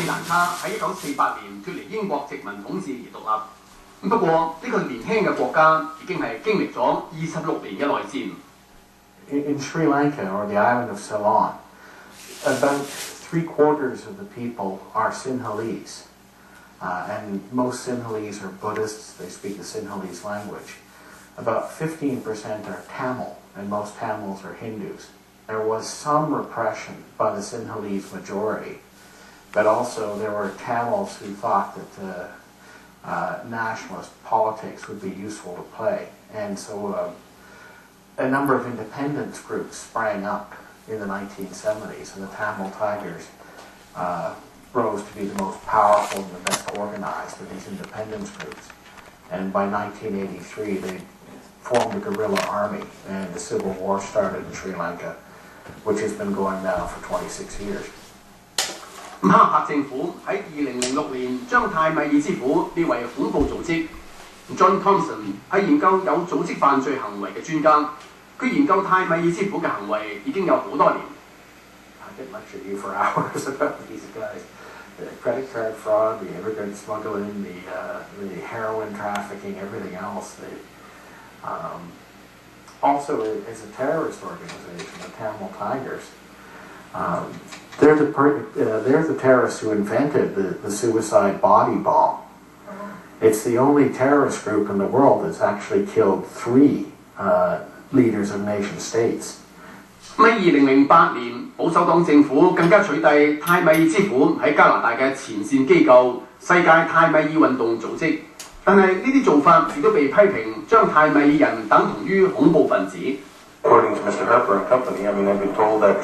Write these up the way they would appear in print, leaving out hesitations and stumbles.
蘭卡喺1948年脱離英國殖民統治而獨立。不過呢個年輕嘅國家已經係經歷咗26年嘅內戰。In Sri Lanka, or the island of Ceylon, about 3/4 of the people are Sinhalese. And most Sinhalese are Buddhists, they speak the Sinhalese language. About 15% are Tamil, and most Tamils are Hindus. There was some repression by the Sinhalese majority, but also there were Tamils who thought that nationalist politics would be useful to play. And so a number of independence groups sprang up in the 1970s, and the Tamil Tigers rose to be the most powerful and the best organized of these independence groups. And by 1983, they formed a guerrilla army, and the civil war started in Sri Lanka, which has been going now for 26 years. 哈柏政府喺2006年將泰米爾之虎列為恐怖組織。John Thompson 係研究有組織犯罪行為嘅專家，佢研究泰米爾之虎嘅行為已經有好多年。I could lecture you for hours about these guys. The credit card fraud, the immigrant smuggling, the heroin trafficking, everything else. Also, as a terrorist organization, the Tamil Tigers, they're the terrorists who invented the suicide body bomb. It's the only terrorist group in the world that's actually killed 3 leaders of nation states. 喺2008年，保守黨政府更加取締泰米爾之虎喺加拿大嘅前線機構世界泰米爾運動組織，但係呢啲做法亦都被批評將泰米爾人等同於恐怖分子。According to Mr. Harper and company, I mean, I've been told that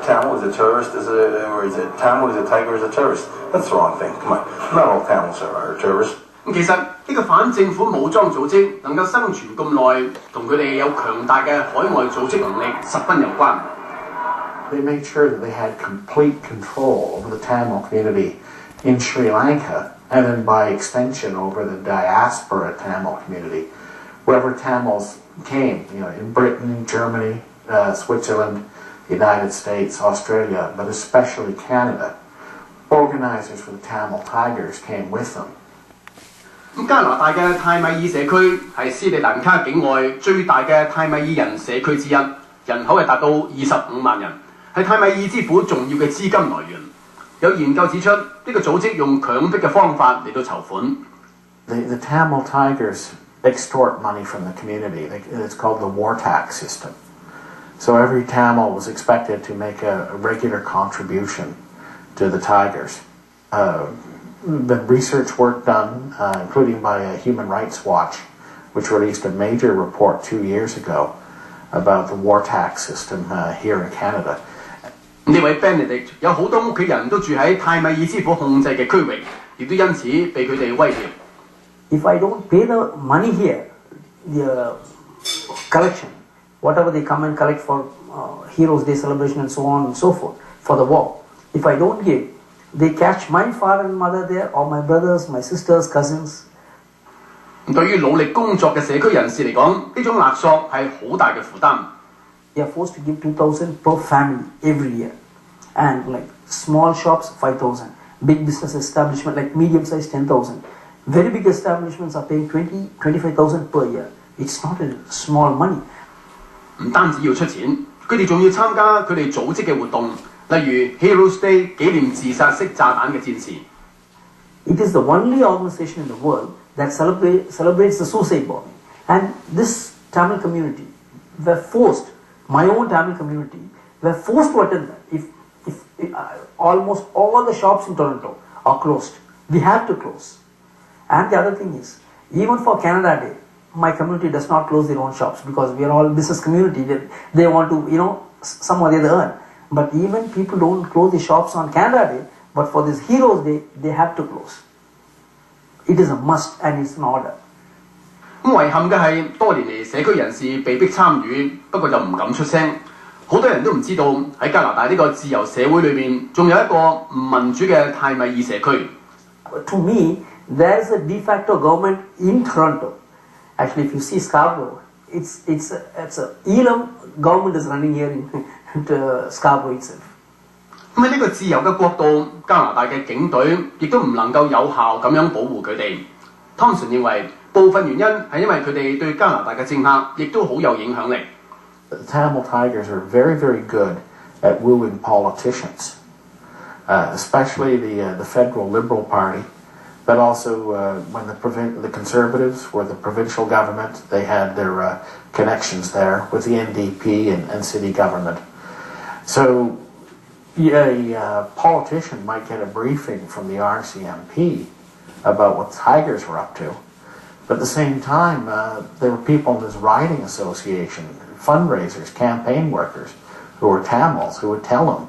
Tamil is a terrorist, or is it Tamil is a tiger is a terrorist? That's the wrong thing. Come on, not all Tamils are terrorists. 其實呢個反政府武裝組織能夠生存咁耐，同佢哋有強大嘅海外組織能力十分有關。They made sure that they had complete control over the Tamil community in Sri Lanka, and then by extension over the diaspora Tamil community, wherever Tamils came, in Britain, Germany, Switzerland, the United States, Australia, but especially Canada. Organizers for the Tamil Tigers came with them. 加拿大嘅泰米爾社區係斯里蘭卡境外最大嘅泰米爾人社區之一，人口係達到25萬人，係泰米爾之虎重要嘅資金來源。有研究指出，呢個組織用強迫嘅方法嚟到籌款。The Tamil Tigers extort money from the community. It's called the war tax system. So every Tamil was expected to make a regular contribution to the Tigers. Been research work done, including by Human Rights Watch, which released a major report 2 years ago about the war tax system here in Canada. 呢位 Benedict 有好多屋企人都住喺泰米爾之虎控制嘅區域，亦都因此被佢哋威脅。If I don't pay the money here, the collection, whatever they come and collect for Heroes Day celebration and so on and so forth for the war, if I don't give, they catch my father and mother there, or my brothers, my sisters, cousins. 對於努力工作嘅社區人士嚟講，呢種勒索係好大嘅負擔。They are forced to give 2,000 per family every year, and like small shops 5,000, big business establishment like medium size 10,000, very big establishments are paying 25,000 per year. It's not a small money. 唔單止要出錢，佢哋仲要參加佢哋組織嘅活動。例如 Heroes Day 紀念自殺式炸彈嘅戰士。It is the only organization in the world that celebrates the suicide bombing. And this Tamil community were forced, my own Tamil community, were forced to attend that. If almost all the shops in Toronto are closed, we have to close. And the other thing is, even for Canada Day, my community does not close their own shops because we are all business community. They want to, some or the other earn. But even people don't close the shops on Canada Day, but for this Heroes Day, they have to close. It is a must and it's an order. 遺憾嘅係，多年嚟社區人士被逼參與，不過就唔敢出聲。好多人都唔知道喺加拿大呢個自由社會裏面，仲有一個唔民主嘅泰米爾社區。To me, there is a de facto government in Toronto. Actually, if you see Scarborough, it's a Elam government is running here in Scarborough itself. 咁喺呢個自由嘅國度，加拿大嘅警隊亦都唔能夠有效咁樣保護佢哋。Thompson 認為部分原因係因為佢哋對加拿大嘅政客亦都好有影響力。The Tamil Tigers are very, very good at wooing politicians, especially the federal Liberal Party, but also when the Conservatives were the provincial government, they had their connections there with the NDP and city government. So a politician might get a briefing from the RCMP about what the Tigers were up to, but at the same time, there were people in this riding association, fundraisers, campaign workers, who were Tamils, who would tell them,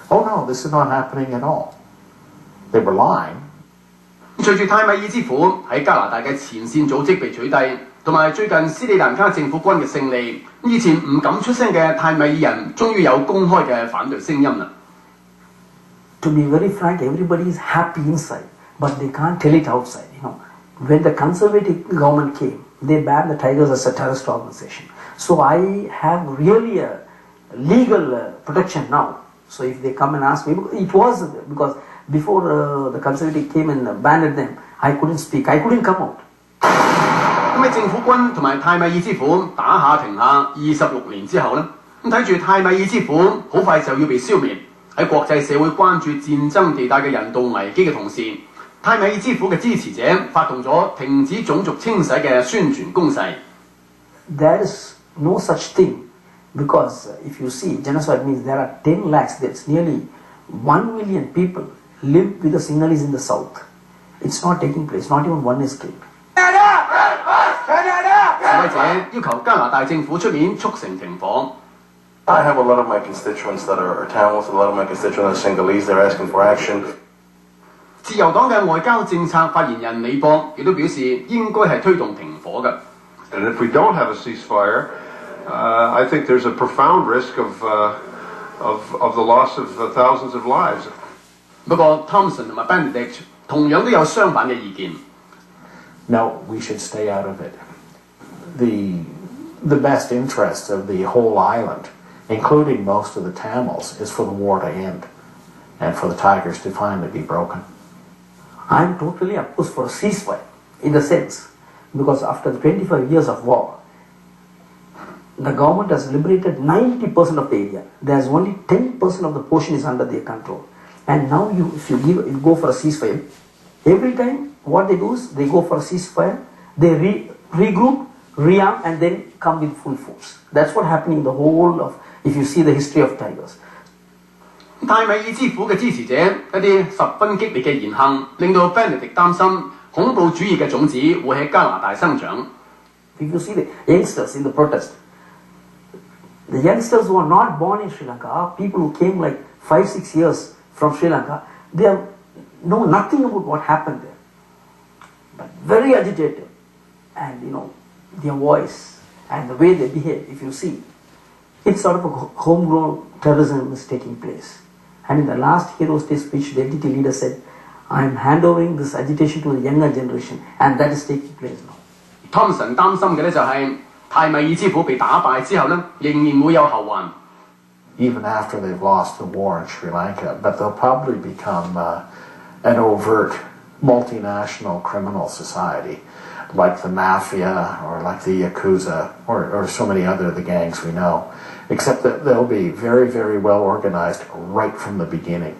oh no, this is not happening at all. They were lying. 隨住泰米爾之父喺加拿大嘅前線組織被取締，同埋最近斯里蘭卡政府軍嘅勝利，以前唔敢出聲嘅泰米爾人終於有公開嘅反對聲音啦。To be very frank, everybody is happy inside, but they can't tell it outside. When the conservative government came, they banned the Tigers as a terrorist organization. So I have really a legal protection now. So if they come and ask me, it was because before the conservative came and banned them, I couldn't speak, I couldn't come out. 咁喺政府軍同埋泰米爾之父打下停下26年之後呢，咁睇住泰米爾之父好快就要被消滅，喺國際社會關注戰爭地帶嘅人道危機嘅同時，泰米爾之父嘅支持者發動咗停止種族清洗嘅宣傳攻勢。There is no such thing because if you see, genocide means there are 10 lakhs, that's nearly 1 million people live with the Sinhalese in the south. It's not taking place, not even one escape. 示威者要求加拿大政府出面促成停火。I have a lot of my constituents that are Tamils, a lot of my constituents are Sinhalese, they're asking for action. 自由黨嘅外交政策發言人李博亦都表示應該係推動停火嘅。And if we don't have a ceasefire, I think there's a profound risk of the loss of thousands of lives. 不過 Thompson 同埋 Benedict 同樣都有相反嘅意見。No, we should stay out of it. The best interest of the whole island, including most of the Tamils, is for the war to end and for the Tigers to finally be broken. I'm totally opposed for a ceasefire in the sense because after the 25 years of war, the government has liberated 90% of the area. There's only 10% of the portion is under their control. And now if you go for a ceasefire, every time what they do is they go for a ceasefire, they regroup, rearm and then come with full force. That's what happened in the whole of, if you see the history of Tigers. 泰米爾之父嘅支持者一啲十分激烈嘅言行，令到 Benedict 擔心恐怖主義嘅種子會喺加拿大生長。If you see the youngsters in the protest, the youngsters who are not born in Sri Lanka are people who came like 5-6 years from Sri Lanka. They know nothing about what happened there, but very agitated, and their voice and the way they behave. If you see, it's sort of a homegrown terrorism is taking place. And in the last Heroes Day speech, the LTTE leader said, I'm handovering this agitation to the younger generation, and that is taking place now. Thompson 擔心嘅咧就係泰米爾之父被打敗之後咧，仍然會有後患。Even after they've lost the war in Sri Lanka, but they'll probably become an overt multinational criminal society, like the mafia or like the Yakuza or so many other of the gangs we know, except that they'll be very, very well organized right from the beginning.